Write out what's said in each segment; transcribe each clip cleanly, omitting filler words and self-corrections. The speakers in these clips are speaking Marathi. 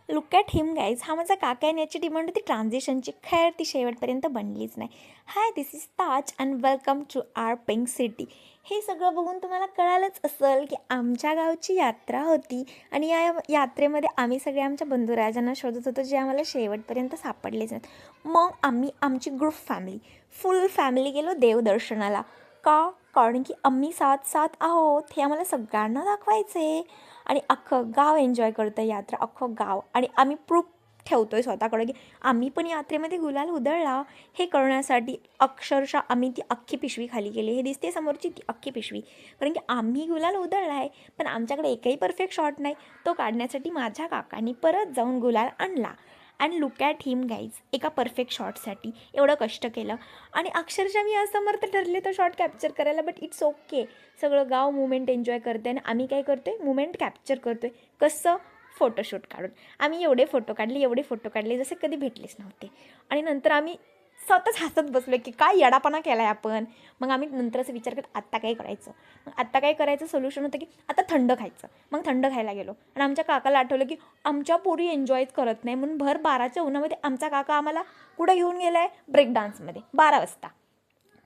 Look at him guys. हा माझा काका आहे. याची डिमांड होती ट्रान्झिशनची. खैर ती शेवटपर्यंत बनलीच नाही. Hi, this is Taj and welcome to our pink city. हे सगळं बघून तुम्हाला कळालंच असेल की आमच्या गावची यात्रा होती आणि या यात्रेमध्ये आम्ही सगळे आमच्या बंधुराजांना शोधत होतो, जे आम्हाला शेवटपर्यंत सापडलेच नाहीत. मग आम्ही आमची ग्रुप फॅमिली, फुल फॅमिली गेलो देवदर्शनाला. का? कारण की आम्ही साथ साथ आहोत हे आम्हाला सगळ्यांना दाखवायचं आहे. आणि अख्खं गाव एन्जॉय करतं आहे यात्रा, अख्खं गाव. आणि आम्ही प्रूफ ठेवतो आहे स्वतःकडे की आम्ही पण यात्रेमध्ये गुलाल उधळला. हे कळण्यासाठी अक्षरशः आम्ही ती अख्खी पिशवी खाली केली. हे दिसते समोरची ती अख्खी पिशवी, कारण की आम्ही गुलाल उधळला आहे. पण आमच्याकडे एकही परफेक्ट शॉट नाही. तो काढण्यासाठी माझ्या काकांनी परत जाऊन गुलाल आणला. And look at him guys, एका परफेक्ट शॉटसाठी एवढं कष्ट केलं. आणि अक्षरशः मी असमर्थ ठरले तो शॉट कॅप्चर करायला. बट इट्स ओके, सगळं गाव मुवमेंट एन्जॉय करते आणि आम्ही काय करतो आहे, मुवमेंट कॅप्चर करतो आहे. कसं? फोटोशूट काढून. आम्ही एवढे फोटो काढले जसे कधी भेटलेच नव्हते. आणि नंतर आम्ही स्वतःच हसत बसलो की काय येडापणा केला आहे आपण. मग आम्ही नंतर असं विचार करत आत्ता काय करायचं. मग आत्ता काय करायचं सोल्युशन होतं की आता थंड खायचं. मग थंड खायला गेलो आणि आमच्या काकाला आठवलं की आमच्या पोरी एन्जॉयच करत नाही, म्हणून भर 12च्या उन्हामध्ये आमचा काका आम्हाला कुठं घेऊन गेला आहे, ब्रेक डान्समध्ये 12 वाजता.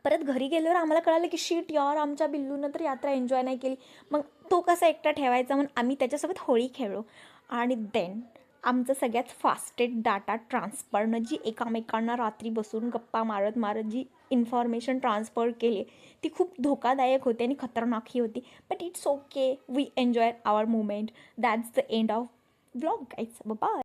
परत घरी गेल्यावर आम्हाला कळालं की शीट यार, आमच्या बिल्लूनं तर यात्रा एन्जॉय नाही केली. मग तो कसा एकटा ठेवायचा, म्हणून आम्ही त्याच्यासोबत होळी खेळलो. आणि देन आमचं सगळ्यात फास्टेस्ट डाटा ट्रान्सफरनं जी एकामेकांना रात्री बसून गप्पा मारत मारत जी इन्फॉर्मेशन ट्रान्सफर केली ती खूप धोकादायक होती आणि खतरनाकही होती. But it's okay, we enjoy our moment. That's the end of vlog guys. Bye.